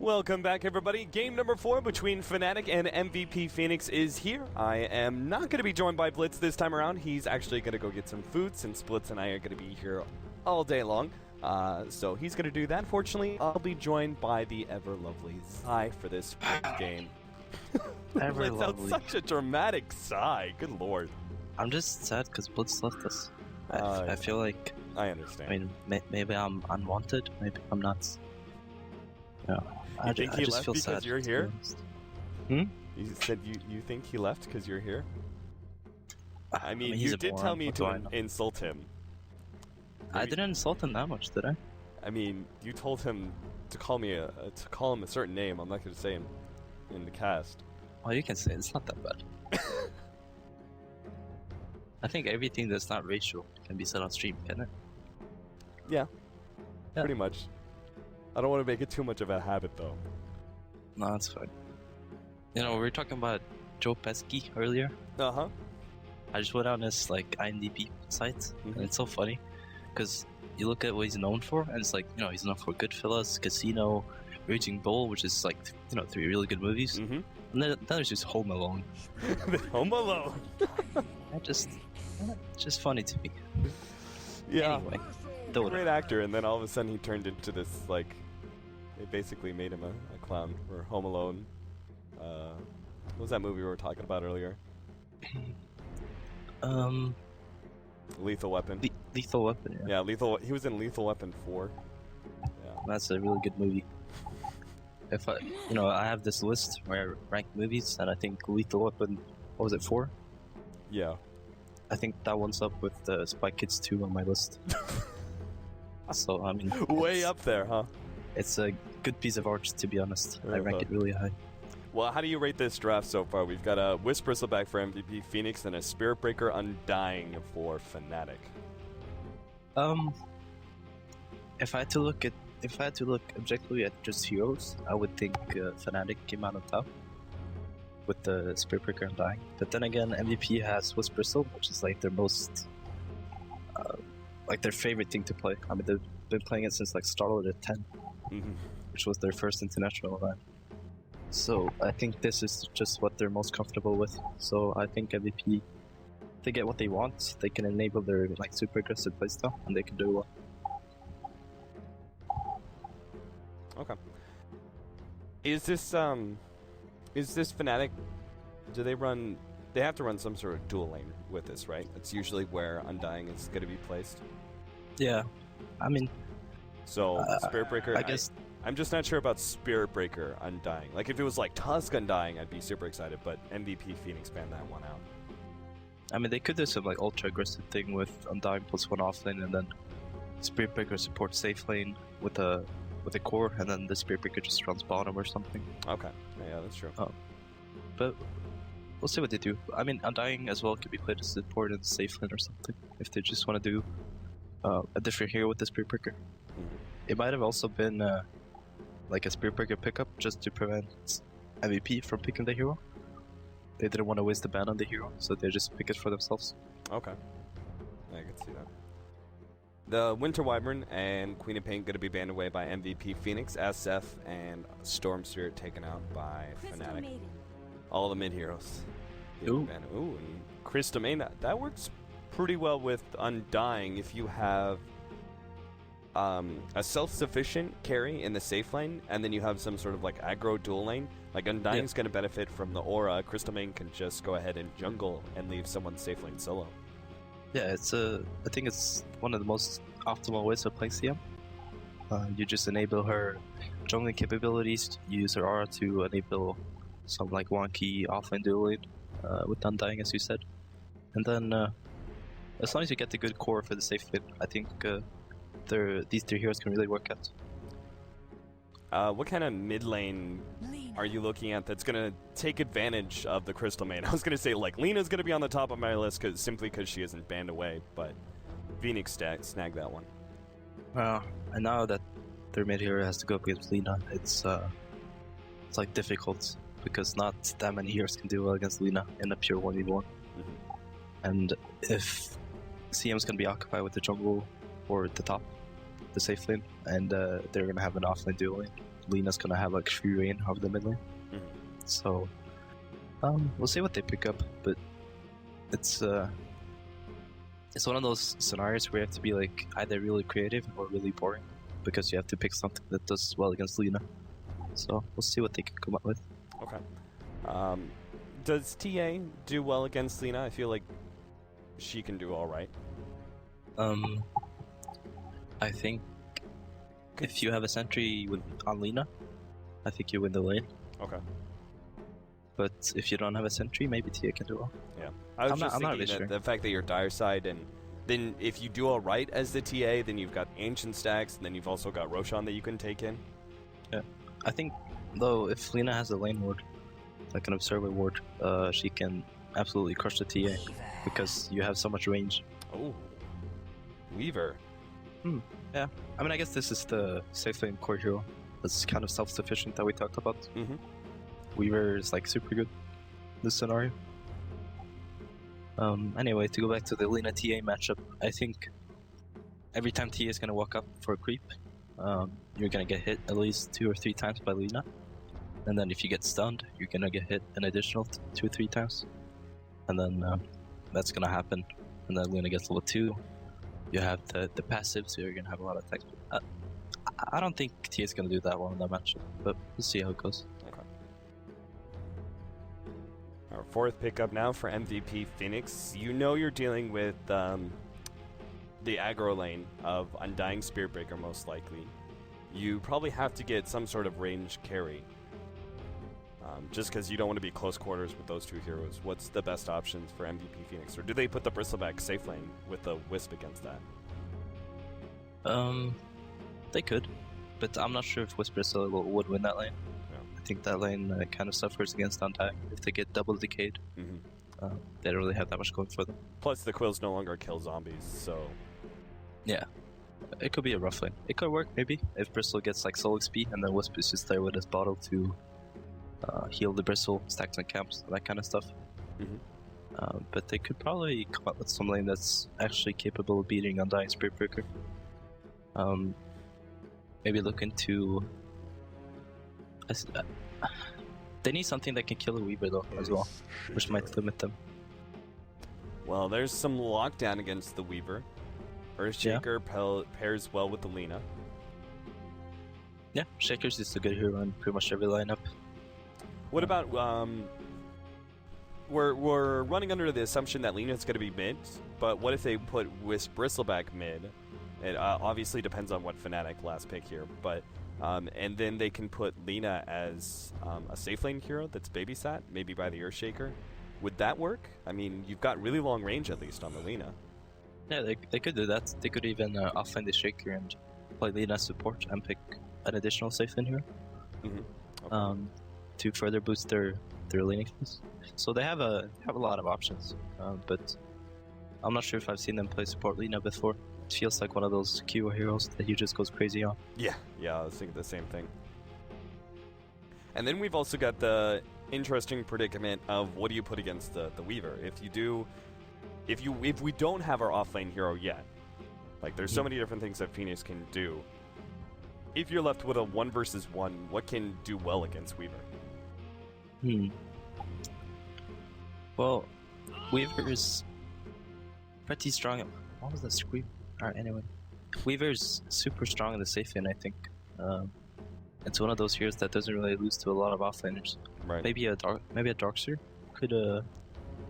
Welcome back, everybody. Game number 4 between Fnatic and MVP Phoenix is here. I am not going to be joined by Blitz this time around. He's actually going to go get some food since Blitz and I are going to be here all day long. So he's going to do that. Fortunately, I'll be joined by the ever-lovely Sigh for this game. Ever-lovely. That's such a dramatic sigh. Good lord. I'm just sad because Blitz left us. I feel like... I understand. I mean, maybe I'm unwanted. Maybe I'm not... Yeah. You think he left because sad, you're here? Hmm? You said you think he left because you're here? I mean he's you a did moron. tell me What do I know? to insult him. I didn't insult him that much, did I? I mean, you told him to call me to call him a certain name. I'm not going to say him in the cast. Oh, you can say it. It's not that bad. I think everything that's not racial can be said on stream, can it? Yeah, pretty much. I don't want to make it too much of a habit, though. No, that's fine. You know, we were talking about Joe Pesky earlier. Uh-huh. I just went on his, IMDb site, and it's so funny, because you look at what he's known for, and it's like, you know, he's known for Goodfellas, Casino, Raging Bull, which is, 3 really good movies. And then there's just Home Alone. Home Alone! It's just funny to me. Yeah. Anyway, Dota. Great actor, and then all of a sudden he turned into this, they basically made him a clown for Home Alone. What was that movie we were talking about earlier? Lethal Weapon. Lethal Weapon, yeah. Yeah, he was in Lethal Weapon 4. Yeah. That's a really good movie. If I have this list where I rank movies, and I think Lethal Weapon, what was it, 4? Yeah. I think that one's up with Spy Kids 2 on my list. So, I mean... Way up there, huh? It's a good piece of art, to be honest. I rank it really high. Well, how do you rate this draft so far? We've got a Wisp Bristleback for MVP Phoenix and a Spirit Breaker Undying for Fnatic. If I had to look objectively at just heroes, I would think Fnatic came out on top with the Spirit Breaker Undying. But then again, MVP has Wisp Bristle, which is their most their favorite thing to play. I mean, they've been playing it since Starlord at 10, which was their first international event. So I think this is just what they're most comfortable with. So I think MVP, they get what they want. They can enable their super aggressive playstyle, and they can do well. Okay. Is this Fnatic? Do they run? They have to run some sort of dual lane with this, right? That's usually where Undying is going to be placed. Yeah, I mean. So Spirit Breaker. I guess. I'm just not sure about Spirit Breaker Undying. If it was Tusk Undying, I'd be super excited. But MVP Phoenix banned that one out. I mean, they could do some ultra aggressive thing with Undying +1 offlane, and then Spirit Breaker supports safe lane with a core, and then the Spirit Breaker just runs bottom or something. Okay, yeah, that's true. But we'll see what they do. I mean, Undying as well could be played as support in safe lane or something if they just want to do a different hero with the Spirit Breaker. It might have also been a Spirit Breaker pickup just to prevent MVP from picking the hero. They didn't want to waste the ban on the hero, so they just pick it for themselves. Okay, I can see that. The Winter Wyvern and Queen of Pain going to be banned away by MVP Phoenix, SF, and Storm Spirit taken out by Fnatic. All the mid heroes. Ooh. And Chris Domain, that works pretty well with Undying if you have a self-sufficient carry in the safe lane, and then you have some sort of aggro dual lane. Undying's going to benefit from the aura. Chris Domain can just go ahead and jungle and leave someone's safe lane solo. Yeah, I think it's one of the most optimal ways of playing CM. You just enable her jungling capabilities, you use her aura to enable some wonky offlane dueling with Undying, as you said. And then, as long as you get the good core for the safe lane, I think these 3 heroes can really work out. What kind of mid lane are you looking at that's going to take advantage of the Crystal Main? I was going to say, Lena's going to be on the top of my list simply because she isn't banned away, but Phoenix snagged that one. And now that their mid hero has to go up against Lena, it's difficult, because not that many heroes can do well against Lena in a pure 1v1. And if CM's going to be occupied with the jungle or the top, the safe lane, and they're gonna have an offlane dual lane. Lena's gonna have like free reign of the mid lane. So we'll see what they pick up, but it's one of those scenarios where you have to be like either really creative or really boring, because you have to pick something that does well against Lena. So we'll see what they can come up with. Okay. Does TA do well against Lena? I feel like she can do all right. I think if you have a sentry on Lena, I think you win the lane. Okay. But if you don't have a sentry, maybe TA can do well. Yeah. I was just thinking that the fact that you're dire side, and then if you do all right as the TA, then you've got Ancient stacks, and then you've also got Roshan that you can take in. Yeah. I think, though, if Lena has a lane ward, like an observer ward, she can absolutely crush the TA, because you have so much range. Oh. Weaver. Yeah. I mean, I guess this is the safe lane core hero that's kind of self-sufficient that we talked about. Weaver is like super good in this scenario. Anyway, to go back to the Lena TA matchup, I think every time TA is gonna walk up for a creep, you're gonna get hit at least 2 or 3 times by Lena. And then if you get stunned, you're gonna get hit an additional 2 or 3 times. And then that's gonna happen. And then Lena gets level 2. You have the passive, so you're gonna have a lot of attacks. I don't think TA is gonna do that well in that matchup, but we'll see how it goes. Okay. Our 4th pickup now for MVP Phoenix. You know you're dealing with the aggro lane of Undying Spiritbreaker, most likely. You probably have to get some sort of range carry. Just because you don't want to be close quarters with those 2 heroes. What's the best options for MVP Phoenix? Or do they put the Bristleback safe lane with the Wisp against that? They could, but I'm not sure if Wisp Bristle would win that lane. Yeah. I think that lane kind of suffers against Undying. If they get double decayed, they don't really have that much going for them. Plus, the Quills no longer kill zombies, so... Yeah. It could be a rough lane. It could work, maybe, if Bristle gets like soul XP, and then Wisp is just there with his bottle to heal the Bristle, stacks on camps, that kind of stuff. But they could probably come up with some lane that's actually capable of beating Undying Spiritbreaker. Maybe look into... they need something that can kill a Weaver though, as well, which might limit them. Well, there's some lockdown against the Weaver. Earthshaker pairs well with the Lena. Yeah, Shaker's just a good hero in pretty much every lineup. What about, we're running under the assumption that Lena's going to be mid, but what if they put Wisp Bristleback mid? It obviously depends on what Fnatic last pick here, but, and then they can put Lena as a safe lane hero that's babysat, maybe by the Earthshaker. Would that work? I mean, you've got really long range at least on the Lena. Yeah, they could do that. They could even offlane the Shaker and play Lena support and pick an additional safe lane hero. Okay. To further boost their laning phase. So they have a lot of options, but I'm not sure if I've seen them play support Lena before. It feels like one of those QO heroes that he just goes crazy on. Yeah, I was thinking the same thing. And then we've also got the interesting predicament of what do you put against the Weaver? If we don't have our offlane hero yet, like there's so many different things that Phoenix can do. If you're left with a 1 versus 1, what can do well against Weaver? Well, Weaver is pretty strong. What was that scream? Alright, anyway. Weaver is super strong in the safe lane, I think. It's one of those heroes that doesn't really lose to a lot of offlaners. Right. Maybe a Darkseer could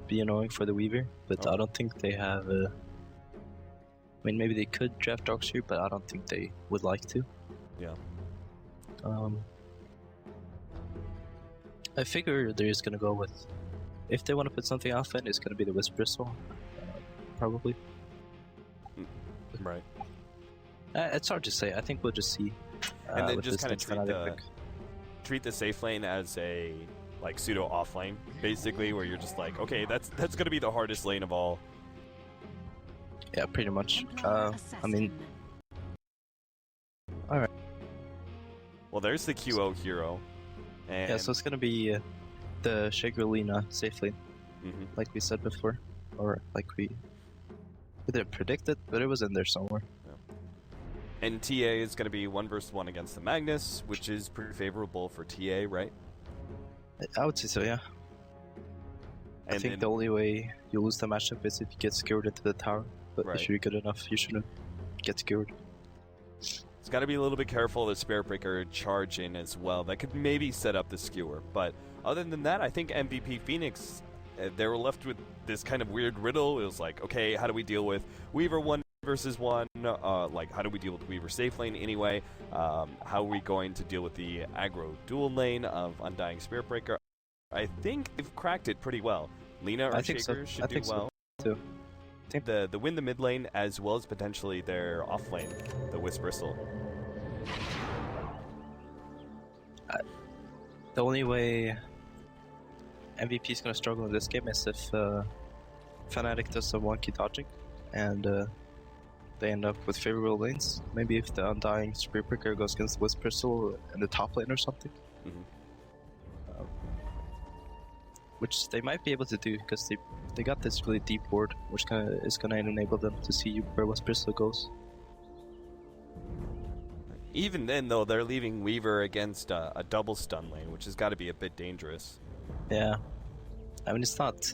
be annoying for the Weaver, but I don't think they have I mean, maybe they could draft Darkseer, but I don't think they would like to. Yeah. I figure they're just gonna go with, if they want to put something offlane, it's gonna be the Wisp Bristle, probably. Right. It's hard to say. I think we'll just see. And then just kind of treat the safe lane as a like pseudo offlane, basically, where you're just like, okay, that's gonna be the hardest lane of all. Yeah, pretty much. I mean, all right. Well, there's the QO hero. And yeah, so it's gonna be the Shaker Lena safe lane, like we said before, or like we didn't predict it, but it was in there somewhere. Yeah. And TA is going to be 1 versus 1 against the Magnus, which is pretty favorable for TA, right? I would say so, yeah. And I think the only way you lose the matchup is if you get skewered into the tower. But Right. if you're good enough, you shouldn't get skewered. It's got to be a little bit careful of the Spirit Breaker charge in as well. That could maybe set up the skewer. But other than that, I think MVP Phoenix, they were left with this kind of weird riddle. It was like, okay, how do we deal with Weaver 1 versus 1? Like, how do we deal with Weaver safe lane anyway? How are we going to deal with the aggro dual lane of Undying Spirit Breaker? I think they've cracked it pretty well. Lina or Shaker should do well. Too. The win the mid lane as well as potentially their off lane, the Wisp Bristle. The only way MVP is going to struggle in this game is if Fnatic does some wonky dodging and they end up with favorable lanes. Maybe if the Undying Spirit Breaker goes against the Wisp Bristle in the top lane or something. Which they might be able to do because they got this really deep ward, which is gonna enable them to see where Wisp Bristle goes. Even then, though, they're leaving Weaver against a double stun lane, which has got to be a bit dangerous. Yeah, I mean it's not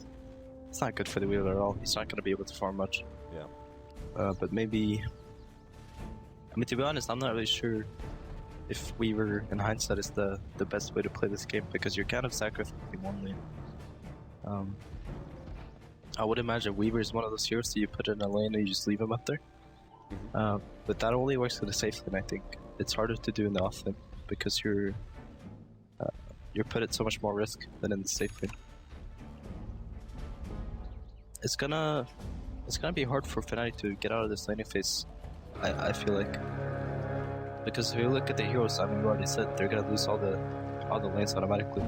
good for the Weaver at all. He's not gonna be able to farm much. Yeah. But maybe, I mean, to be honest, I'm not really sure if Weaver in hindsight is the best way to play this game because you're kind of sacrificing one lane. I would imagine Weaver is one of those heroes that you put in a lane and you just leave him up there. But that only works with the safe lane, I think. It's harder to do in the off lane because you're put at so much more risk than in the safe lane. It's gonna be hard for Fnatic to get out of this laning phase, I feel like. Because if you look at the heroes, I mean, you already said they're gonna lose all the lanes automatically.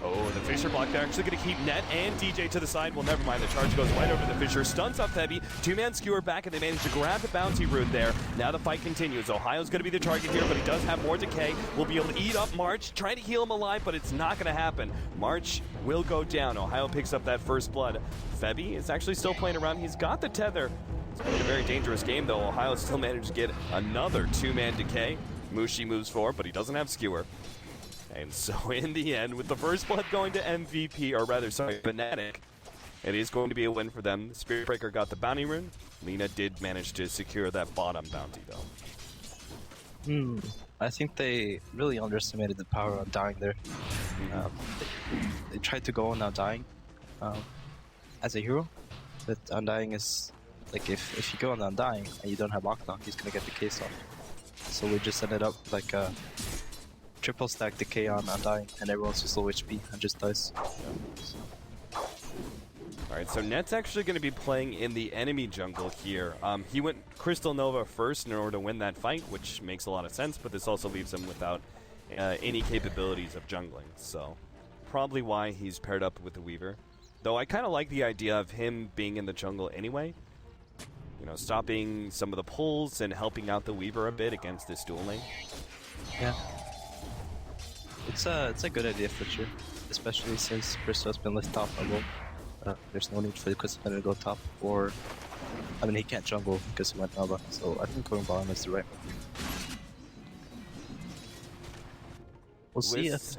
Oh, the Fissure block. They're actually going to keep Net and DJ to the side. Well, never mind. The charge goes right over the Fissure. Stuns up Heavy. Two-man skewer back, and they manage to grab the bounty rune there. Now the fight continues. Ohio's going to be the target here, but he does have more decay. Will be able to eat up March. Trying to heal him alive, but it's not going to happen. March will go down. Ohio picks up that first blood. Febby is actually still playing around. He's got the tether. It's been a very dangerous game, though. Ohio still managed to get another two-man decay. Mushi moves forward, but he doesn't have skewer. And so in the end, with the first blood going to MVP, or rather, sorry, Fnatic, it is going to be a win for them. Spirit Breaker got the bounty rune. Lina did manage to secure that bottom bounty, though. I think they really underestimated the power of Undying there. They tried to go on Undying as a hero, but Undying is, like, if you go on Undying and you don't have lockdown, he's gonna get the case off. So we just ended up like triple stack decay on Undying, and everyone's just low HP and just dies. Alright, so Net's actually going to be playing in the enemy jungle here. He went Crystal Nova first in order to win that fight, which makes a lot of sense, but this also leaves him without any capabilities of jungling. So probably why he's paired up with the Weaver. Though I kind of like the idea of him being in the jungle anyway. You know, stopping some of the pulls and helping out the Weaver a bit against this dual lane. Yeah. It's a good idea for sure, especially since Bristol has been left top on both. There's no need for the Crystal to go top, or I mean he can't jungle because he went Nova, so I think going bottom is the right move. We'll see if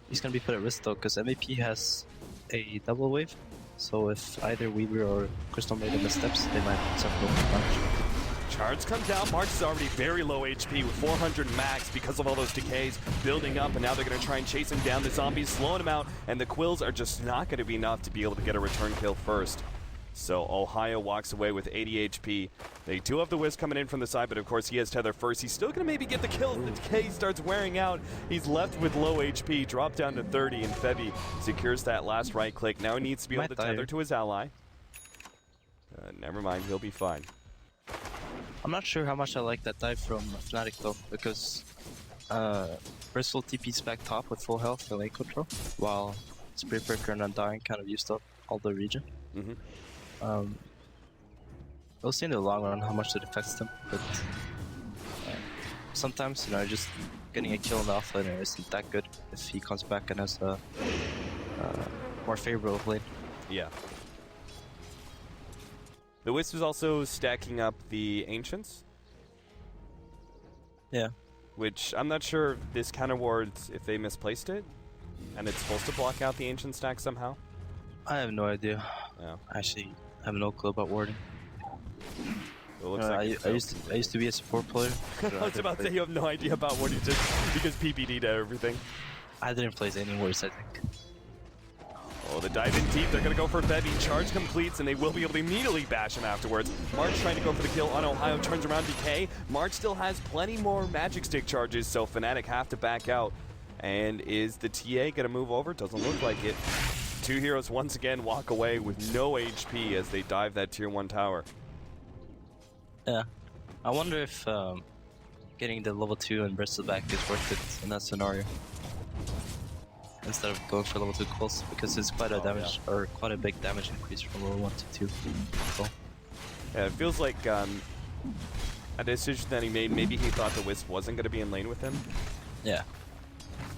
he's gonna be put at risk though, because MVP has a double wave, so if either Weaver or Crystal made a missteps, they might suffer damage. Charge comes out. March is already very low HP with 400 max because of all those decays building up, and now they're going to try and chase him down. The zombies slowing him out, and the Quills are just not going to be enough to be able to get a return kill first. So Ohio walks away with 80 HP. They do have the Wisp coming in from the side, but of course he has Tether first. He's still going to maybe get the kill. The decay starts wearing out. He's left with low HP, dropped down to 30, and Febby secures that last right click. Now he needs to be able to tether to his ally. Never mind, he'll be fine. I'm not sure how much I like that dive from Fnatic though, because Bristol TP's back top with full health and lane control, while Spirit Breaker and Undying kind of used up all the region. We'll see in the long run how much it affects them, but sometimes, you know, just getting a kill in the offlaner isn't that good if he comes back and has a more favorable lane. Yeah. The Wisp is also stacking up the Ancients. Yeah. Which I'm not sure if this counter wards if they misplaced it, and it's supposed to block out the ancient stack somehow. I have no idea. Yeah. Actually, I have no clue about warding. It looks like I used to be a support player. I was about to say you have no idea about warding just because PPD to everything. I didn't place any wards, I think. Oh, the dive in deep. They're going to go for Bevy. Charge completes, and they will be able to immediately bash him afterwards. March trying to go for the kill on Ohio. Turns around DK. March still has plenty more magic stick charges, so Fnatic have to back out. And is the TA going to move over? Doesn't look like it. Two heroes once again walk away with no HP as they dive that tier 1 tower. Yeah. I wonder if getting the level 2 and bristleback is worth it in that scenario. Instead of going for level 2 close, because it's quite a damage, or quite a big damage increase from level 1 to 2. Cool. Yeah, it feels like a decision that he made. Maybe he thought the Wisp wasn't going to be in lane with him. Yeah.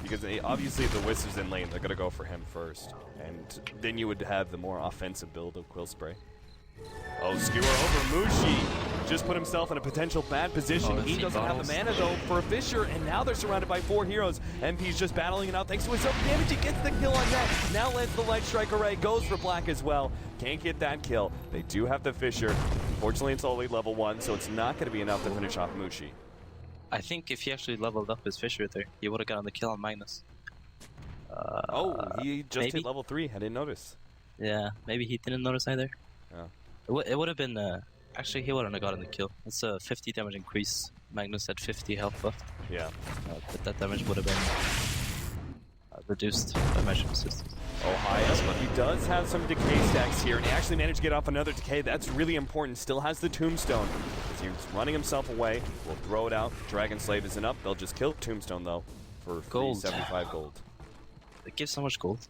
Because obviously if the Wisp is in lane, they're going to go for him first. And then you would have the more offensive build of Quill Spray. Oh, skewer over Mushi. Just put himself in a potential bad position. He doesn't have the mana though for a Fissure, and now they're surrounded by 4 heroes. MP's just battling it out thanks to his own damage. He gets the kill on that. Now lands the Light Strike Array, goes for Black as well. Can't get that kill. They do have the Fissure. Fortunately, it's only level 1, so it's not going to be enough to finish off Mushi. I think if he actually leveled up his Fissure there, he would have gotten the kill on Magnus. He just maybe? hit level 3. I didn't notice. Yeah, maybe he didn't notice either. Yeah. It would have been... actually, he wouldn't have gotten the kill. It's a 50 damage increase. Magnus had 50 health left. Yeah. But that damage would have been reduced by magic resistance. Ohio, he does have some decay stacks here, and he actually managed to get off another decay. That's really important. Still has the Tombstone. He's running himself away. We'll throw it out. Dragon Slave isn't up. They'll just kill Tombstone, though, for gold. 75 gold. It gives so much gold.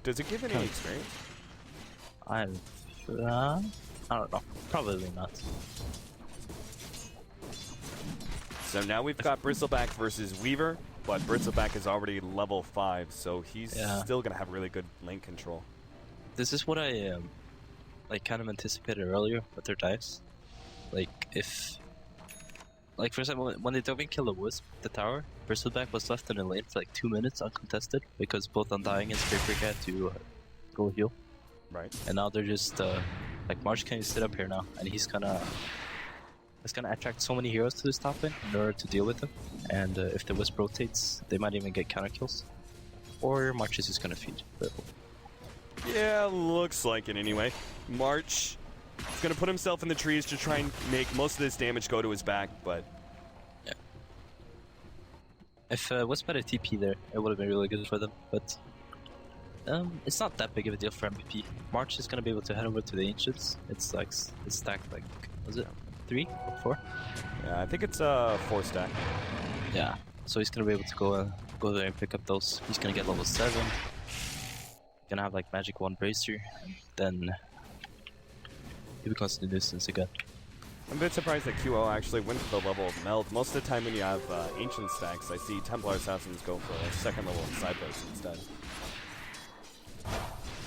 Does it give any experience? I don't know. Probably not. So now we've got Bristleback versus Weaver, but Bristleback is already level 5, so he's still going to have really good lane control. This is what I like kind of anticipated earlier with their dives. Like if, like for example, when they dove and killed the Wisp, the tower, Bristleback was left in the lane for like 2 minutes uncontested because both Undying and Spearbrick had to go heal. Right. And now they're just like March can sit up here now, and he's gonna attract so many heroes to this top lane in order to deal with them. And if the Wisp rotates, they might even get counter kills. Or March is just gonna feed. Yeah, looks like it anyway. March is gonna put himself in the trees to try and make most of this damage go to his back, but yeah. If Wisp had a TP there, it would have been really good for them. But it's not that big of a deal for MVP. March is gonna be able to head over to the Ancients. It's like it's stacked like, was it 3 or 4? Yeah, I think it's 4 stack. Yeah, so he's gonna be able to go there and pick up those. He's gonna get level 7. Gonna have like magic 1 bracer, and then he becomes the nuisance again. I'm a bit surprised that QO actually went for the level of meld. Most of the time when you have ancient stacks, I see Templar Assassins go for a 2nd level Cypress instead.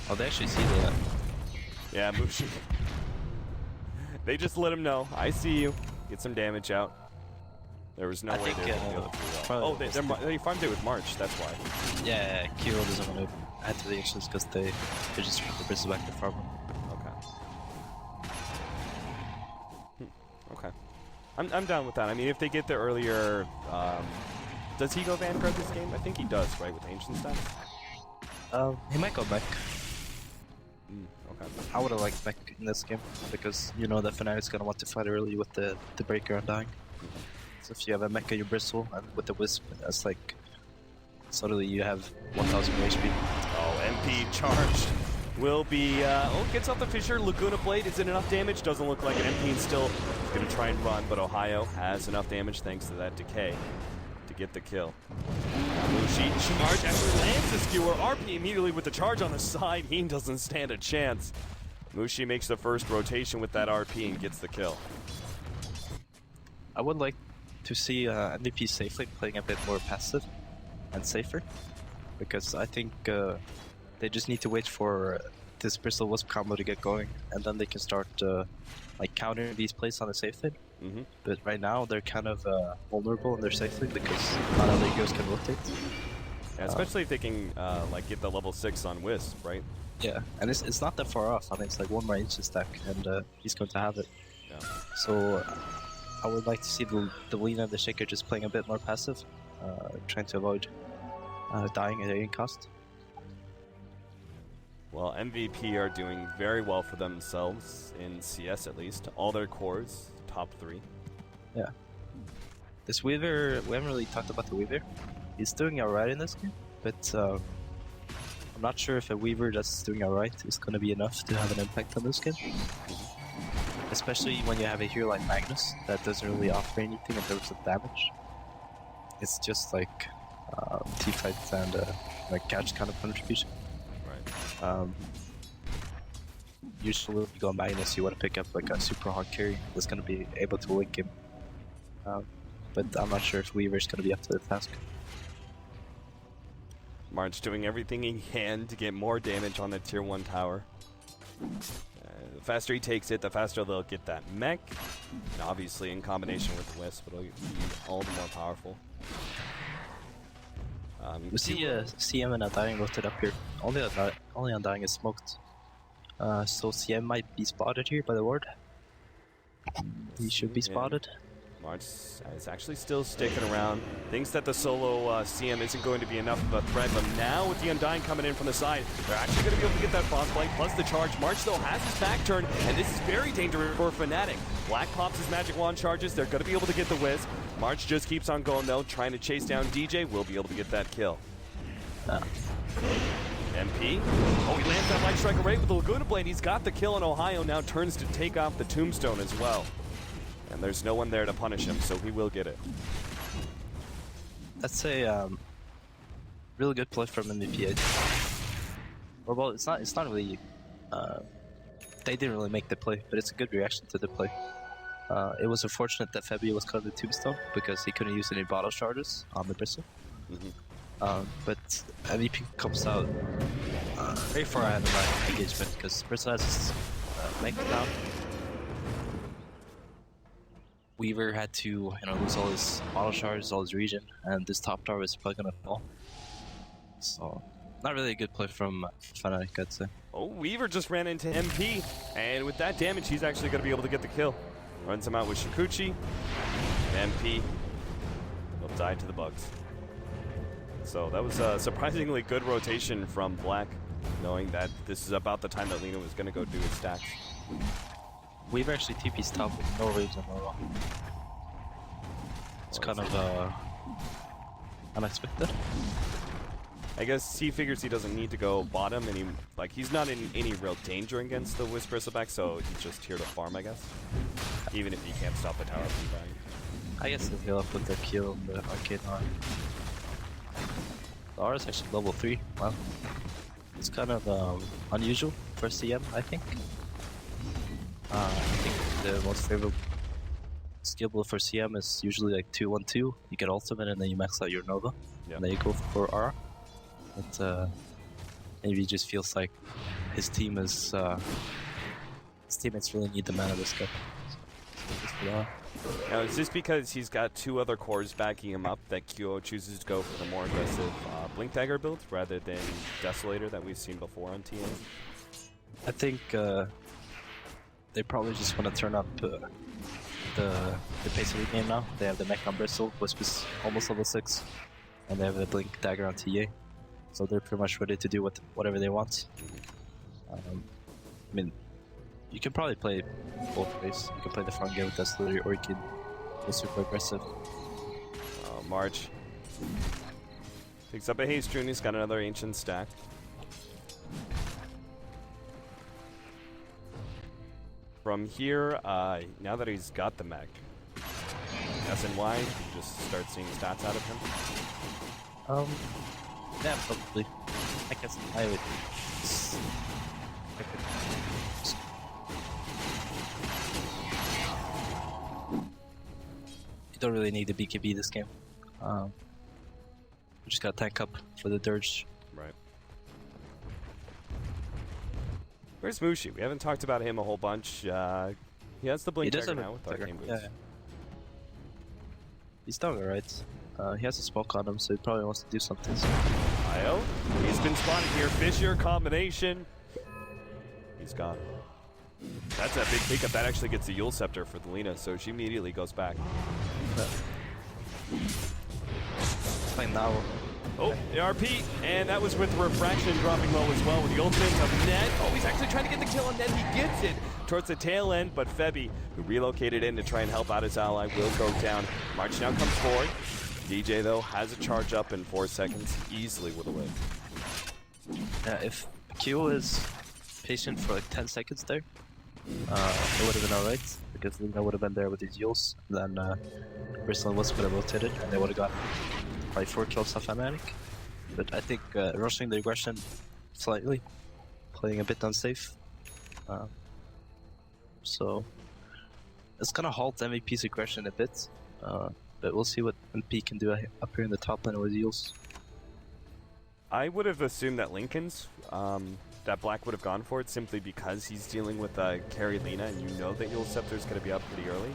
Oh, they actually see that. Yeah, Mushi. They just let him know. I see you. Get some damage out. There was no way they were able to do that. Oh, they farmed it with March, that's why. Yeah, Kiro doesn't want to head to the Ancients because they just want the Bristleback to farm. Okay. I'm down with that. I mean, if they get there earlier, does he go Vanguard this game? I think he does, right, with Ancient Stacks? He might go back. Okay. I would have liked back in this game because you know that Fnatic's gonna want to fight early with the Breaker Undying. So if you have a mecha, you bristle, and with the Wisp, that's like suddenly you have 1000 HP. Oh, MP charged. Will be, gets off the Fissure. Laguna Blade, is it enough damage? Doesn't look like it. MP is still going to try and run, but Ohio has enough damage thanks to that decay to get the kill. Mushi charge actually lands the skewer. RP immediately with the charge on the side. He doesn't stand a chance. Mushi makes the first rotation with that RP and gets the kill. I would like to see MVP safely playing a bit more passive and safer, because I think they just need to wait for this Bristol Wisp combo to get going, and then they can start like countering these plays on the safe lane. But right now they're kind of vulnerable in their safe lane because not other heroes can rotate. Yeah, especially if they can like get the level 6 on Wisp, right? Yeah, and it's not that far off. I mean, it's like 1 more inch to stack, and he's going to have it. Yeah. So I would like to see the Lina and the Shaker just playing a bit more passive, trying to avoid dying at any cost. Well, MVP are doing very well for themselves in CS at least. All their cores, top 3. Yeah. This Weaver, we haven't really talked about the Weaver. He's doing alright in this game, but I'm not sure if a Weaver that's doing alright is going to be enough to have an impact on this game. Especially when you have a hero like Magnus that doesn't really offer anything in terms of damage. It's just like teamfights and like catch kind of contribution. Right. Usually when you go on Magnus, you want to pick up like a super hard carry that's going to be able to link him. But I'm not sure if Weaver's going to be up to the task. March doing everything he can to get more damage on the tier 1 tower. The faster he takes it, the faster they'll get that mech. And obviously in combination with the Wisp, it'll be all the more powerful. We see CM and Undying rotated up here. Only Undying is smoked. So CM might be spotted here by the ward. He should be spotted. March is actually still sticking around. Thinks that the solo CM isn't going to be enough of a threat, but now with the Undying coming in from the side, they're actually going to be able to get that Frostbite plus the charge. March still has his back turn, and this is very dangerous for Fnatic. Black pops his magic wand charges. They're going to be able to get the Wisp. March just keeps on going though, trying to chase down DJ. Will be able to get that kill. MP. Oh, he lands that Light Strike Array with the Laguna Blade. He's got the kill, and Ohio now turns to take off the Tombstone as well. And there's no one there to punish him, so he will get it. That's a really good play from MVP. Or well, it's not really. They didn't really make the play, but it's a good reaction to the play. It was unfortunate that Febby was caught in the Tombstone because he couldn't use any bottle charges on the Bristle. But MVP comes out very far ahead of my engagement because Bristle has his mech down. Weaver had to, lose all his bottle charges, all his regen, and this top tower is probably gonna fall. So, not really a good play from Fnatic, I'd say. Oh, Weaver just ran into MP, and with that damage, he's actually gonna be able to get the kill. Runs him out with Shikuchi. MP will die to the bugs. So that was a surprisingly good rotation from Black, knowing that this is about the time that Lina was gonna go do his stacks. Weaver actually TP's top with no waves and no rock. It's kind of unexpected. I guess he figures he doesn't need to go bottom, and he's not in any real danger against the Wisp Bristleback, so he's just here to farm, I guess. Even if he can't stop the tower from dying. I guess he'll heal up with the kill and the arcade R. The R is actually level 3. Wow. It's kind of unusual for CM, I think. I think the most favorable skill build for CM is usually like 2-1-2. You get ultimate and then you max out your Nova. Yep. And then you go for R. But maybe it just feels like his team is his teammates really need the mana this guy. So now, is this because he's got 2 other cores backing him up that QO chooses to go for the more aggressive Blink Dagger build rather than Desolator that we've seen before on TN? I think they probably just want to turn up the pace of the game now. They have the mech on Bristle, Wisp is almost level 6, and they have the Blink Dagger on TA. So they're pretty much ready to do whatever they want. I mean, you can probably play both ways. You can play the front game with Desolator, or you can go super aggressive. March picks up a Haste Rune. He's got another Ancient stack. From here, now that he's got the mech, SNY, you just start seeing stats out of him? Yeah, probably. I guess I would. You don't really need the BKB this game. You just gotta tank up for the Dirge. Right. Where's Mushi? We haven't talked about him a whole bunch. He has the blink dagger now with arcane boots. Yeah. He's doing alright. He has a smoke on him, so he probably wants to do something. Io, he's been spotted here. Fissure combination. He's gone. That's a big pickup. That actually gets the Yule Scepter for the Lina, so she immediately goes back. Like now. Oh, the RP, and that was with Refraction dropping low as well with the ultimate of Ned. Oh, he's actually trying to get the kill on Ned. He gets it towards the tail end, but Febby, who relocated in to try and help out his ally, will go down. March now comes forward. DJ, though, has a charge up in 4 seconds. Easily would have lived. Yeah, if Q is patient for like 10 seconds there, it would have been alright, because Lina would have been there with his Yules, then Bristol and Wisp would have rotated, and they would have got probably 4 kills off Fnatic. But I think rushing the aggression slightly, playing a bit unsafe. So it's gonna halt MVP's aggression a bit, but we'll see what MP can do up here in the top lane with Yules. I would have assumed that Lincoln's, that Black would have gone for it simply because he's dealing with carry Lina, and you know that Yule Scepter's going to be up pretty early.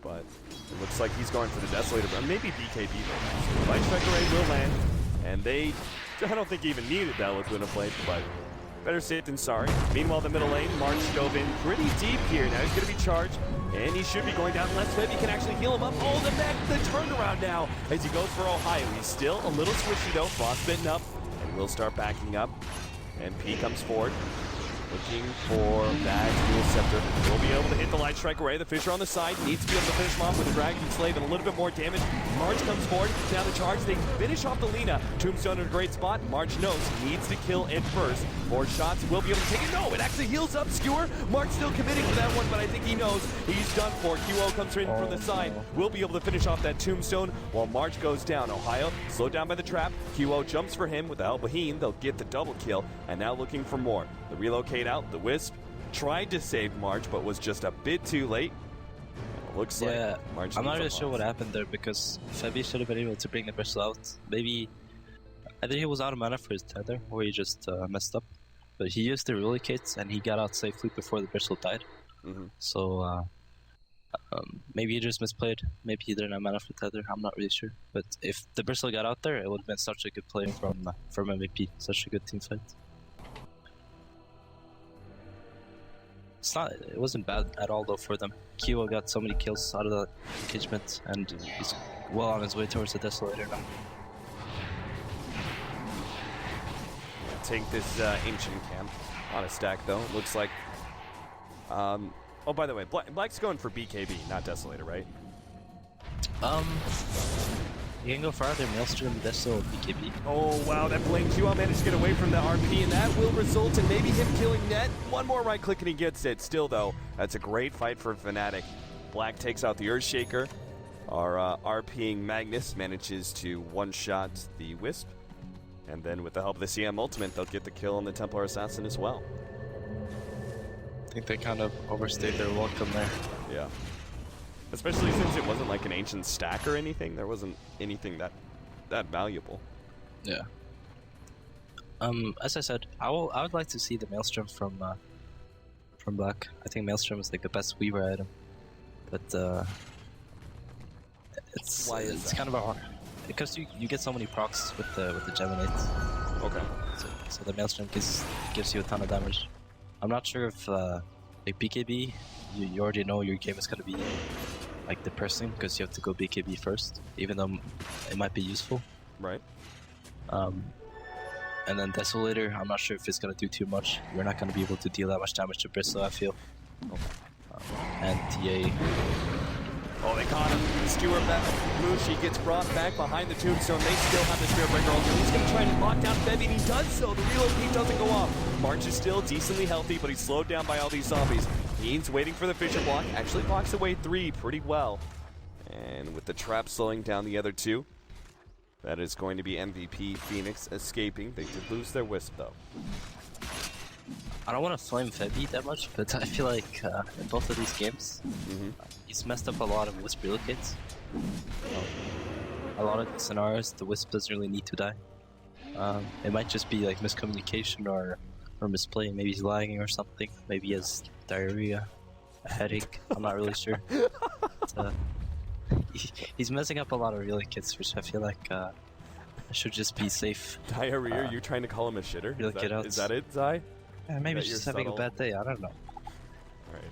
But it looks like he's going for the Desolator, but maybe BKB though. Light Strike Array will land, and I don't think he even needed that Laguna Blade, but better safe than sorry. Meanwhile, the middle lane, March dove in pretty deep here. Now he's going to be charged, and he should be going down left. Maybe he can actually heal him up. Oh, the turnaround now as he goes for Ohio. He's still a little squishy though, frostbitten up, and will start backing up. And P comes forward, looking for that Yule Scepter. Will be able to hit the Light Strike Array. The Fissure on the side needs to be able to finish him off with the Dragon Slave and a little bit more damage. March comes forward, now the charge. They finish off the Lina. Tombstone in a great spot. March knows he needs to kill it first. 4 shots, will be able to take it. No, it actually heals up Skewer. March still committing to that one, but I think he knows he's done for. QO comes in from the side. Will be able to finish off that Tombstone while March goes down. Ohio slowed down by the trap. QO jumps for him with the Albaheen. They'll get the double kill, and now looking for more. The relocate out, the Wisp tried to save March, but was just a bit too late. It looks like March. I'm not really sure what happened there, because Febby should have been able to bring the Bristol out. Maybe either he was out of mana for his tether, or he just messed up. But he used the relocate, and he got out safely before the Bristol died. So maybe he just misplayed. Maybe he didn't have mana for tether. I'm not really sure. But if the Bristol got out there, it would have been such a good play from MVP. Such a good team fight. It wasn't bad at all though for them. Kyo got so many kills out of that engagement, and he's well on his way towards the Desolator now. Take this Ancient Camp on a stack though. Looks like... oh, by the way, Black's going for BKB, not Desolator, right? You can go farther, Maelstrom, Deso, BKB. Oh wow, that Blink QL managed to get away from the RP, and that will result in maybe him killing Net. One more right click and he gets it. Still though, that's a great fight for Fnatic. Black takes out the Earthshaker. Our RPing Magnus manages to one-shot the Wisp. And then with the help of the CM Ultimate, they'll get the kill on the Templar Assassin as well. I think they kind of overstayed their welcome there. Yeah. Especially since it wasn't like an ancient stack or anything. There wasn't anything that valuable. Yeah. As I said, I would like to see the Maelstrom from Black. I think Maelstrom is like the best Weaver item. But it's kind of a hard, because you get so many procs with the Geminate. Okay. So the Maelstrom gives you a ton of damage. I'm not sure if like BKB, you already know your game is gonna be like depressing because you have to go BKB first, even though it might be useful. Right. And then Desolator, I'm not sure if it's gonna do too much. You're not gonna be able to deal that much damage to Bristol, I feel. And TA. Oh, they caught him. Skewer back. Mushi gets brought back behind the Tombstone. They still have the Spirit Breaker ultimate. He's going to try to lock down Febby, and he does so. The reload doesn't go off. March is still decently healthy, but he's slowed down by all these zombies. He's waiting for the Fissure block. Actually blocks away 3 pretty well. And with the trap slowing down the other 2, that is going to be MVP Phoenix escaping. They did lose their Wisp, though. I don't want to flame Febby that much, but I feel like in both of these games, he's messed up a lot of Wisp relocates. A lot of the scenarios, the Wisp doesn't really need to die. It might just be like miscommunication or or misplaying. Maybe he's lagging or something. Maybe he has diarrhea, a headache. I'm not really sure. But, he's messing up a lot of relay kits, which I feel like I should just be safe. Diarrhea? You're trying to call him a shitter? Is that it, Zai? Yeah, maybe he's just having a bad day. I don't know. Alright.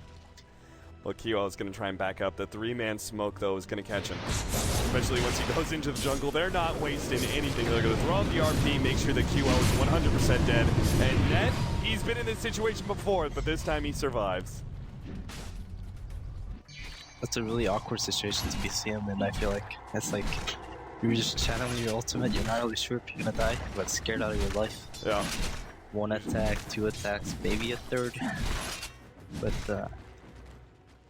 Well, Kyo is going to try and back up. The 3-man smoke, though, is going to catch him. Especially once he goes into the jungle. They're not wasting anything. They're going to throw out the RP, make sure that QL is 100% dead. And Ned, he's been in this situation before, but this time he survives. That's a really awkward situation to be CM in, I feel like. It's like, you're just channeling your ultimate, you're not really sure if you're gonna die, but scared out of your life. Yeah. 1 attack, 2 attacks, maybe a 3rd. But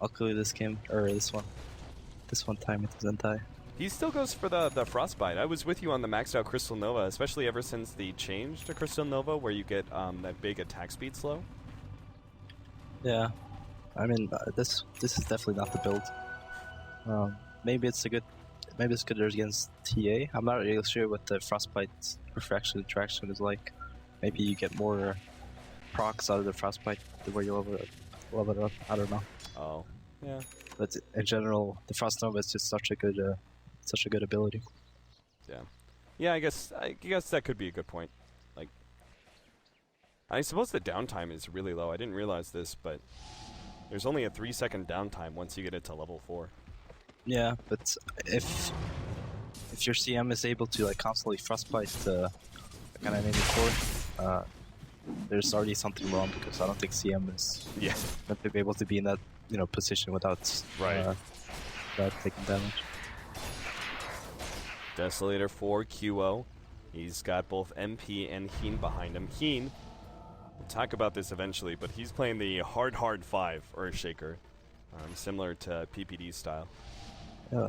luckily this game, or this one time it doesn't die. He still goes for the Frostbite. I was with you on the maxed out Crystal Nova, especially ever since the change to Crystal Nova where you get that big attack speed slow. Yeah. I mean, this is definitely not the build. Maybe it's good against TA. I'm not really sure what the Frostbite refraction interaction is like. Maybe you get more procs out of the Frostbite the way you level it up. I don't know. Oh, yeah. But in general, the Frost Nova is just such a good ability. Yeah. Yeah, I guess that could be a good point. Like, I suppose the downtime is really low. I didn't realize this, but there's only a 3-second downtime once you get it to level 4. Yeah, but if your CM is able to like constantly frostbite the kind of enemy core, there's already something wrong because I don't think CM is meant to be able to be in that position without taking damage. Desolator for QO. He's got both MP and Heen behind him. Heen, we'll talk about this eventually, but he's playing the hard 5 Earthshaker, similar to PPD style. Yeah.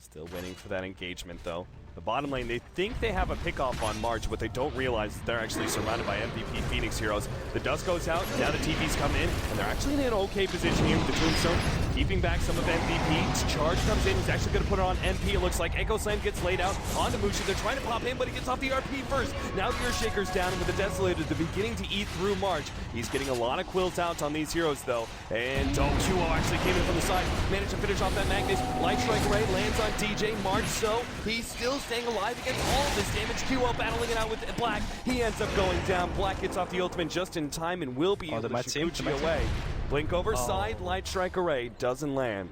Still waiting for that engagement, though. The bottom lane, they think they have a pickoff on March, but they don't realize that they're actually surrounded by MVP Phoenix heroes. The dust goes out, now the TV's come in, and they're actually in an okay position here with the Tombstone, keeping back some of MVP. Charge comes in, he's actually going to put it on MP. It looks like Echo Slam gets laid out onto Mushu. They're trying to pop in, but he gets off the RP first. Now the Earthshaker's down, and with the Desolator, they're beginning to eat through March. He's getting a lot of quills out on these heroes, though. And QO actually came in from the side, managed to finish off that Magnus. Light Strike Array lands on DJ March, so he's still staying alive against all of this damage. QO battling it out with Black. He ends up going down. Black gets off the ultimate just in time and will be able to Shikuchi away. Blink over side, Light Strike Array doesn't land.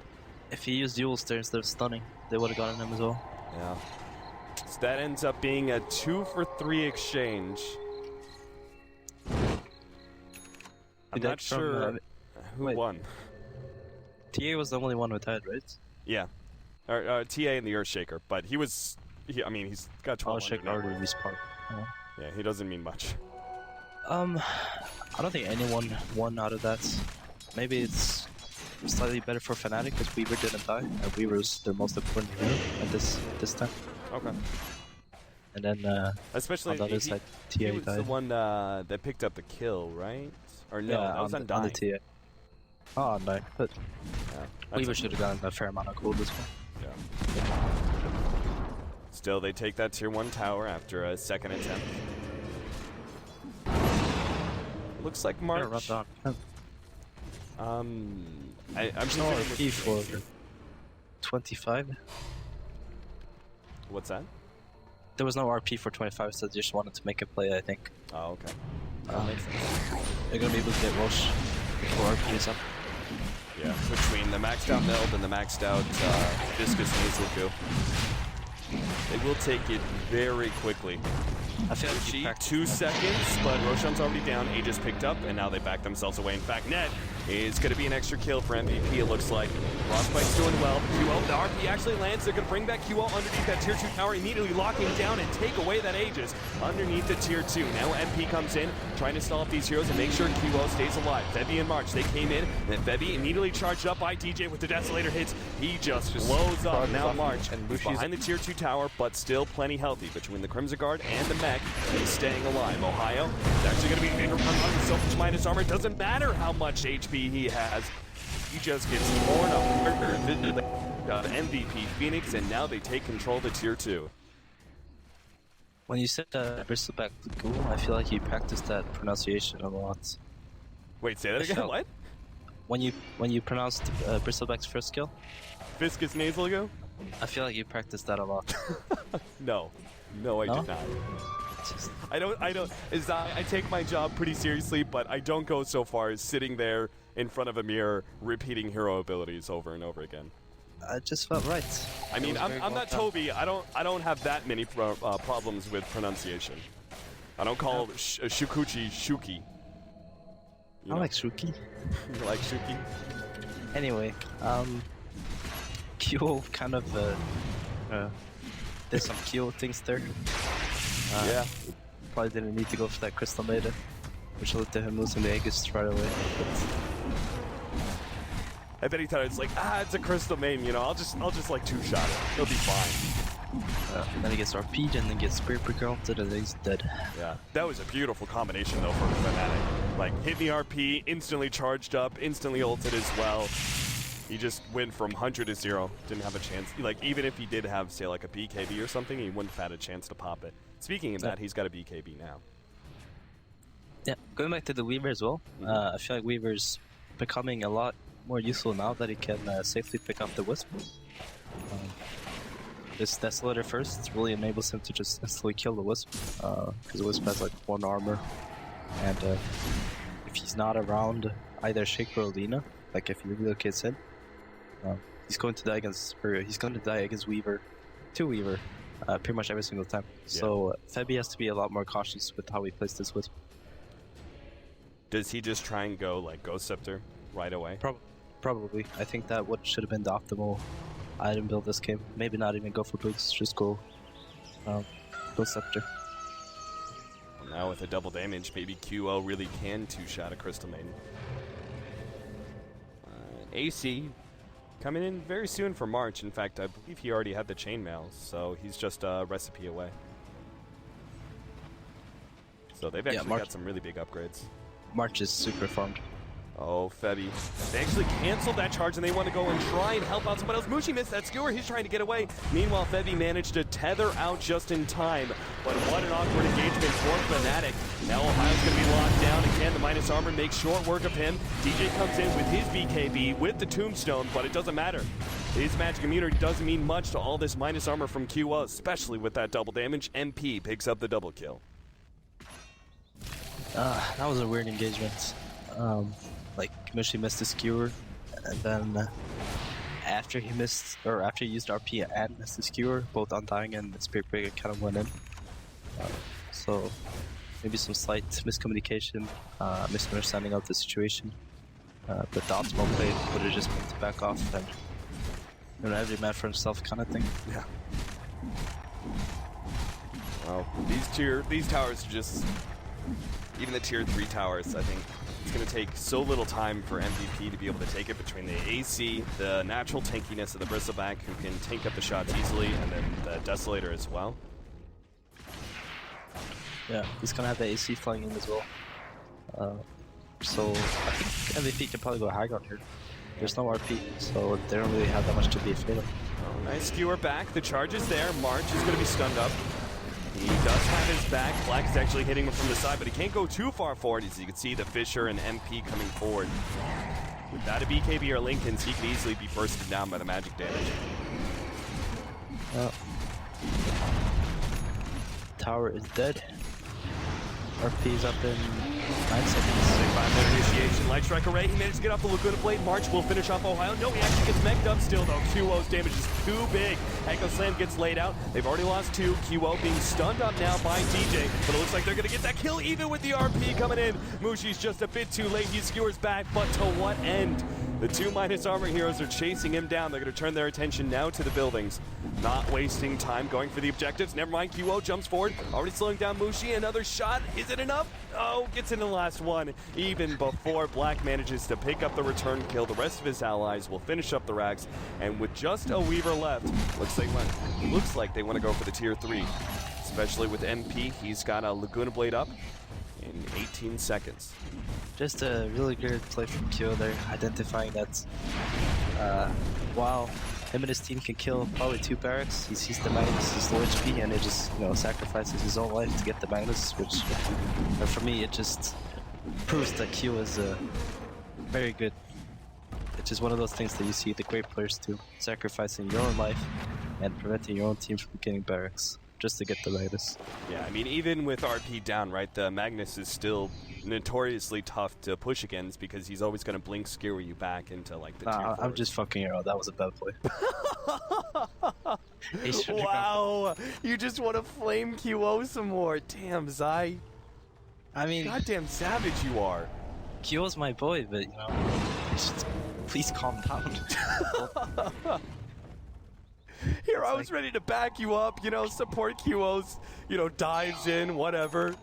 If he used Duels there instead of stunning, they would have gotten him as well. Yeah. So that ends up being a 2-for-3 exchange. I'm not sure who won. TA was the only one who died, right? Yeah. Or, TA and the Earthshaker, but he was... I mean, he's got 12. Earthshaker already respawned. Yeah, he doesn't mean much. I don't think anyone won out of that. Maybe it's slightly better for Fnatic because Weaver didn't die, and Weaver's their most important hero at this time. Okay. And then especially on the other side, TA he was died. the one that picked up the kill, right? Or no, yeah, that was on the TA. Oh, no, but Weaver should have gotten a fair amount of gold as well. Yeah. Still, they take that tier 1 tower after a second attempt. Looks like March. I'm just no RP for 25. What's that? There was no RP for 25, so they just wanted to make a play, I think. Oh, okay. Makes sense. They're gonna be able to get Roche before RP is up. Yeah, between the maxed out Meld and the maxed out Viscous Nasal Goo. They will take it very quickly. I feel like 2 seconds, but Roshan's already down. Aegis picked up, and now they back themselves away. In fact, Ned is going to be an extra kill for MVP, it looks like. Frostbite's doing well. QO, the RP actually lands. They're going to bring back QO underneath that tier 2 tower, immediately locking down and take away that Aegis underneath the tier 2. Now MP comes in, trying to stall up these heroes and make sure QO stays alive. Febby and March, they came in, and then Febby immediately charged up by DJ with the Desolator hits. He just blows up. Now March and behind the tier 2 tower, but still plenty healthy between the Crimson Guard and the mech. He's staying alive. Ohio is actually going to be finger punch on himself minus armor. It doesn't matter how much HP he has. He just gets torn apart. MVP Phoenix, and now they take control of the tier 2. When you said Bristleback Lagoon, I feel like you practiced that pronunciation a lot. Wait, say that again? What? When you pronounced Bristleback's first skill, Viscous nasal go? I feel like you practiced that a lot. No, I did not. Just, I don't. I take my job pretty seriously, but I don't go so far as sitting there in front of a mirror repeating hero abilities over and over again. I just felt right. I mean, I'm not Toby. I don't have that many problems with pronunciation. I don't call Shukuchi Shuki. I like Shuki. You like Shuki? Anyway, Kyo kind of did some Kyo things there. Yeah. Probably didn't need to go for that Crystal Maiden, which led to him losing the Aegis right away. But I bet he thought it's like, it's a Crystal Maiden, you know, I'll just like two-shot it. He'll be fine. Then he gets RP'd and then gets Spirit Breaker ulted and then he's dead. Yeah, that was a beautiful combination though for Fnatic. Like, hit the RP, instantly charged up, instantly ulted as well. He just went from 100 to 0. Didn't have a chance. Like, even if he did have, say, like a BKB or something, he wouldn't have had a chance to pop it. Speaking of that, he's got a BKB now. Yeah, going back to the Weaver as well, I feel like Weaver's becoming a lot more useful now that he can safely pick up the Wisp. This Desolator first really enables him to just instantly kill the Wisp, because the Wisp has like 1 armor, and if he's not around either Shaker or Lina, like if he relocates in, he's going to die against Weaver, Weaver, pretty much every single time. Yeah. So Febby has to be a lot more cautious with how he plays this Wisp. Does he just try and go like Ghost Scepter right away? Probably. I think that should have been the optimal item build this game. Maybe not even go for boots, just go Ghost Scepter. Well, now with a double damage, maybe QO really can two-shot a Crystal Maiden. AC coming in very soon for March. In fact, I believe he already had the chainmail, so he's just a recipe away. So they've actually got some really big upgrades. March is super farmed. Oh, Febby. They actually canceled that charge and they want to go and try and help out somebody else. Mushi missed that skewer. He's trying to get away. Meanwhile, Febby managed to tether out just in time. But what an awkward engagement for Fnatic. Now Ohio's going to be locked down. Again, the minus armor makes short work of him. DJ comes in with his BKB with the tombstone, but it doesn't matter. His magic immunity doesn't mean much to all this minus armor from QO, especially with that double damage. MP picks up the double kill. That was a weird engagement. Like, Mushi missed the skewer, and then after he used RP and missed the skewer, both Undying and Spirit Breaker kind of went in. So maybe some slight miscommunication, misunderstanding of the situation. But the optimal play would have just been to back off and, you know, every man for himself kind of thing. Yeah. Well, these towers are just, even the tier 3 towers, I think it's going to take so little time for MVP to be able to take it between the AC, the natural tankiness of the Bristleback, who can tank up the shots easily, and then the Desolator as well. Yeah, he's going to have the AC flying in as well. So I think MVP can probably go high ground here. There's no RP, so they don't really have that much to be afraid of. Oh, nice skewer back. The charge is there. March is going to be stunned up. He does have his back. Black is actually hitting him from the side, but he can't go too far forward. As you can see, the Fisher and MP coming forward. Without a BKB or Linken's, he could easily be bursted down by the magic damage. Tower is dead. RP is up in 9 seconds. 5-minute initiation. Light Strike Array. He managed to get off the Laguna Blade. March will finish off Ohio. No, he actually gets mech'd up still, though. QO's damage is too big. Echo Slam gets laid out. They've already lost 2. QO being stunned up now by DJ. But it looks like they're going to get that kill even with the RP coming in. Mushi's just a bit too late. He skewers back, but to what end? The 2 minus armor heroes are chasing him down. They're going to turn their attention now to the buildings. Not wasting time going for the objectives. Never mind, QO jumps forward. Already slowing down Mushi. Another shot. Is it enough? Oh, gets into the last one. Even before Black manages to pick up the return kill, the rest of his allies will finish up the racks. And with just a Weaver left, looks like they want to go for the tier 3. Especially with MP. He's got a Laguna Blade up in 18 seconds. Just a really good play from Kyo there, identifying that while him and his team can kill probably 2 barracks. He sees the Magnus, he's low HP, and it just, you know, sacrifices his own life to get the Magnus, which, for me, it just proves that Q is very good. It's just one of those things that you see the great players do, sacrificing your own life and preventing your own team from getting barracks just to get the Magnus. Yeah, I mean, even with RP down, right, the Magnus is still notoriously tough to push against because he's always going to blink skewer you back into, like, the tier I'm just fucking around. That was a bad play. Wow, you just want to flame QO some more. Damn, Zai. I mean, goddamn savage you are. QO's my boy, but, you know, just please calm down. Here, I was ready to back you up, you know, support QO's, you know, dives in, whatever.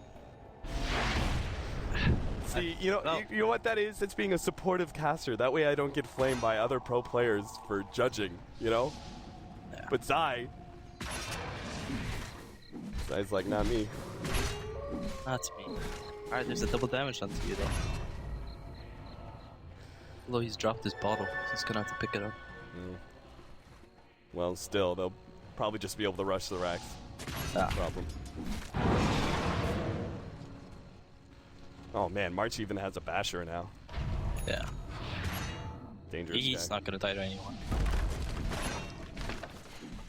See, you know what that is? It's being a supportive caster. That way I don't get flamed by other pro players for judging, you know? Yeah. But Zai's like, not me. Not me. Alright, there's a double damage onto you, though. Although he's dropped his bottle, he's gonna have to pick it up. Mm. Well, still, they'll probably just be able to rush the racks. No problem. Oh man, March even has a basher now. Yeah. Dangerous He's guy. not gonna die to anyone.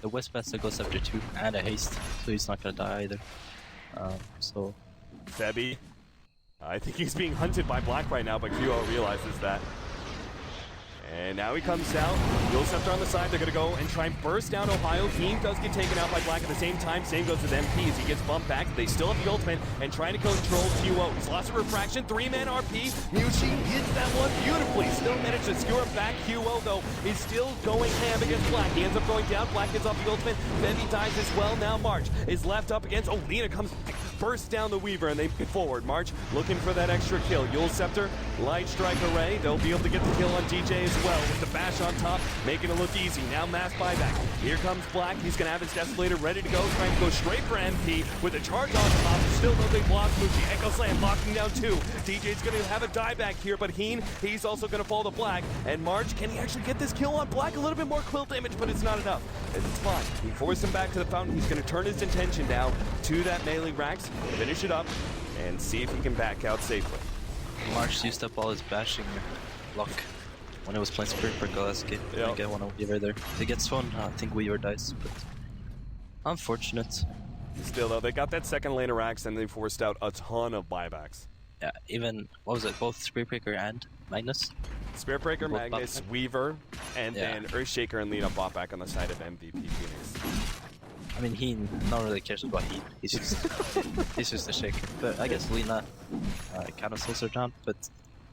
The Westmaster goes after 2 and a haste, so he's not gonna die either. So... Sebi. I think he's being hunted by Black right now, but QO realizes that. And now he comes out. Will Scepter on the side. They're going to go and try and burst down Ohio. Team does get taken out by Black at the same time. Same goes with MP as he gets bumped back. They still have the ultimate and trying to control QO. He's lost a refraction. 3-man RP. Mushi hits that one beautifully. Still managed to skewer back. QO, though, is still going ham against Black. He ends up going down. Black gets off the ultimate. Bevy dies as well. Now March is left up against... Oh, Lina comes... bursts down the Weaver and they get forward. March looking for that extra kill. Yule Scepter, Light Strike Array. They'll be able to get the kill on DJ as well with the bash on top, making it look easy. Now mass buyback. Here comes Black. He's going to have his Desolator ready to go, trying to go straight for MP with a charge on top. Still no big block. Mushi, Echo Slam locking down 2. DJ's going to have a dieback here, but he's also going to fall to Black. And March, can he actually get this kill on Black? A little bit more quill damage, but it's not enough. It's fine. He forced him back to the fountain. He's going to turn his attention now to that melee racks, finish it up, and see if he can back out safely. March used up all his bashing luck when it was playing Spirit Breaker last game. Didn't get one on Weaver there. It gets one, I think Weaver dies, but unfortunate. Still though, they got that second lane of racks and they forced out a ton of buybacks. Yeah, even, what was it, both Spirit Breaker and Magnus? Spirit Breaker, Magnus, Weaver, and then Earthshaker and Lina bought back on the side of MVP Phoenix. I mean, he not really cares about heat. He's just a shaker. But I guess Lina kind of slows her down. But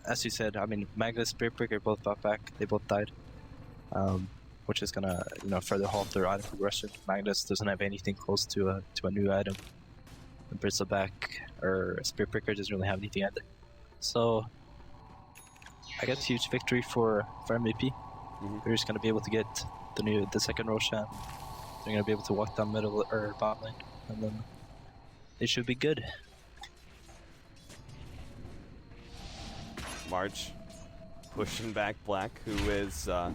as you said, I mean, Magnus, Spirit Breaker both bought back. They both died, which is gonna further halt their item progression. Magnus doesn't have anything close to a new item. And Bristleback or Spirit Breaker doesn't really have anything either. So I guess huge victory for MVP. We're just gonna be able to get the second Roshan. They're going to be able to walk down middle or bot lane, and then they should be good. March pushing back Black, who is now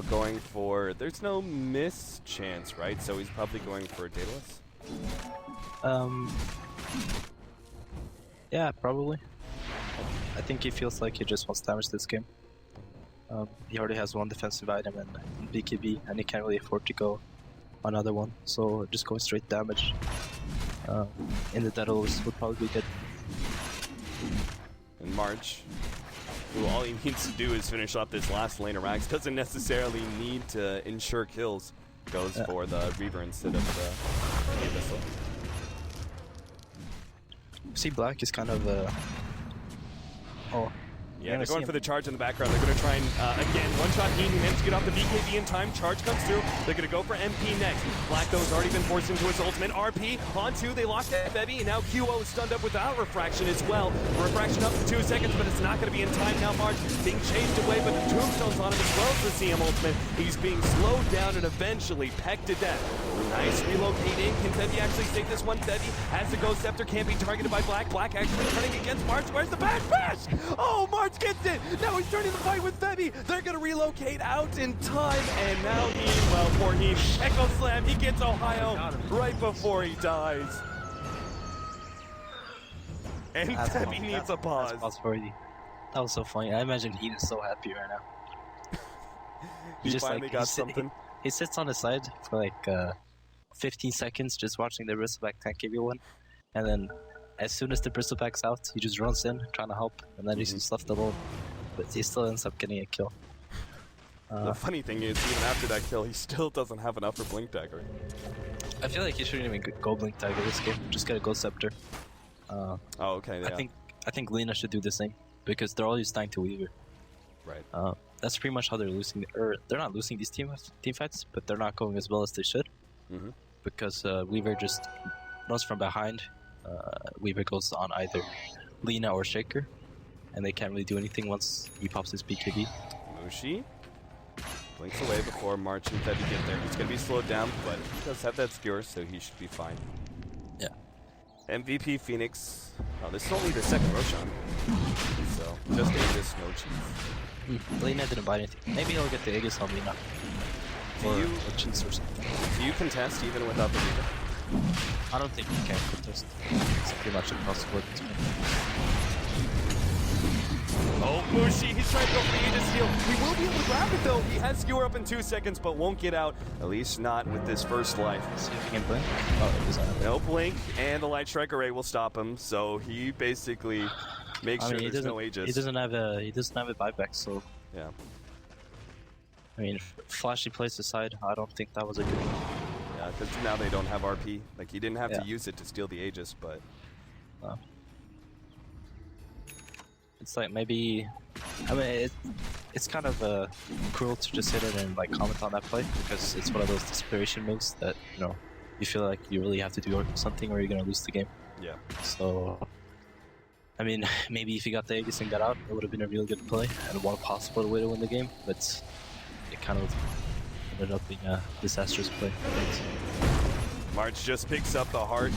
going for... There's no miss chance, right? So he's probably going for Daedalus? Yeah, probably. I think he feels like he just wants damage this game. He already has one defensive item in BKB, and he can't really afford to go another one. So just going straight damage in the Daedalus would probably be good. And March, who all he needs to do is finish off this last lane of racks, doesn't necessarily need to ensure kills. Goes for the Reaver instead of the Abyssal. See, Black is kind of Yeah, they're going for the charge in the background. They're going to try and, again, one-shot Heen. He managed to get off the BKB in time. Charge comes through. They're going to go for MP next. Black, though, has already been forced into his ultimate. RP on 2. They locked that Bevy, and now QO is stunned up without refraction as well. Refraction up to 2 seconds, but it's not going to be in time now. March being chased away, but the tombstone's on him as well as the CM ultimate. He's being slowed down and eventually pecked to death. Nice relocating. Can Bevy actually save this one? Bevy has the Ghost Scepter. Can't be targeted by Black. Black actually turning against March. Where's the bash? Oh, March March gets it! Now he's turning the fight with Febby! They're gonna relocate out in time, and now poor Heem, Echo Slam, he gets Ohio right before he dies. And Febby needs a pause. That's pause-worthy. That was so funny. I imagine Heem is so happy right now. He just finally got something. He sits on the side for like 15 seconds just watching the Bristleback tank everyone, and then as soon as the Bristleback's out, he just runs in trying to help, and then he's just left alone. But he still ends up getting a kill. The funny thing is, even after that kill, he still doesn't have enough for Blink Dagger. I feel like he shouldn't even go Blink Dagger this game. Just get a Ghost Scepter. Oh, okay. Yeah. I think Lina should do the same because they're always dying to Weaver. Right. That's pretty much how they're losing. Or they're not losing these team fights, but they're not going as well as they should. Because Weaver just runs from behind. Weaver goes on either Lina or Shaker, and they can't really do anything once he pops his BKB. Mushi blinks away before March and Febby get there. He's going to be slowed down, but he does have that skewer, so he should be fine. Yeah. MVP Phoenix. Oh, this is only the second Roshan. So, just Aegis, no cheese. Lina didn't buy anything. Maybe he'll get the Aegis on Lina. Or cheese or something. Do you contest even without the Reaver? I don't think you can contest. It's pretty much impossible. Oh, Mushi, he's trying to go for the Aegis steal. He will be able to grab it though. He has skewer up in 2 seconds, but won't get out. At least not with this first life. See if he can blink. Oh, it doesn't. No blink, and the Light Strike Array will stop him. So he basically makes sure there's no Aegis. He doesn't have a buyback, so yeah. I mean, flashy plays aside, I don't think that was a good one. Yeah, because now they don't have RP. Like, he didn't have to use it to steal the Aegis, but... It's like maybe... I mean, it's kind of cruel to just sit in and like comment on that play, because it's one of those desperation moves that, you know, you feel like you really have to do something or you're going to lose the game. Yeah. So... I mean, maybe if he got the Aegis and got out, it would have been a really good play and one possible way to win the game, but it kind of ended up being a disastrous play. March just picks up the heart,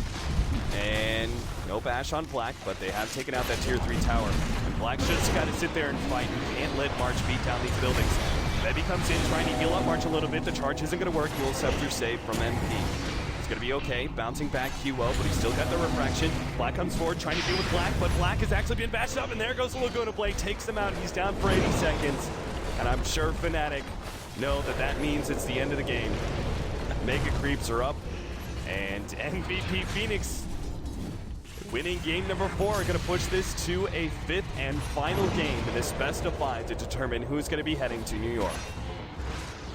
and no bash on Black, but they have taken out that tier 3 tower. And Black's just got to sit there and fight. You can't let March beat down these buildings. Febby comes in trying to heal up March a little bit. The charge isn't going to work. Dual Scepter save from MP. It's going to be okay. Bouncing back QO, but he's still got the refraction. Black comes forward trying to deal with Black, but Black has actually been bashed up, and there goes the Laguna Blade. Takes him out. He's down for 80 seconds. And I'm sure Fnatic know that that means it's the end of the game. Mega creeps are up, and MVP Phoenix winning game number 4 are going to push this to a 5th and final game in this best of 5 to determine who's going to be heading to New York.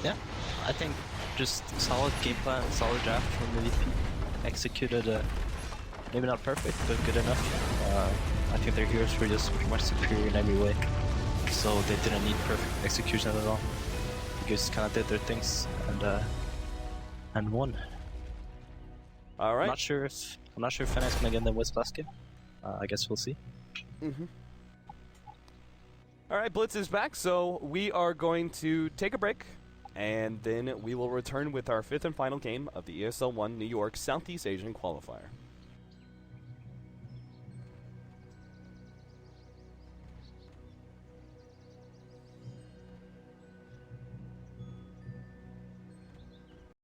Yeah, I think just solid game plan, solid draft from the MVP. Executed, maybe not perfect, but good enough. I think their heroes were just pretty much superior in every way, so they didn't need perfect execution at all. They just kind of did their things and won. All right. I'm not sure if Fnac's gonna get them West last game. I guess we'll see. All right, Blitz is back, so we are going to take a break, and then we will return with our 5th and final game of the ESL 1 New York Southeast Asian Qualifier.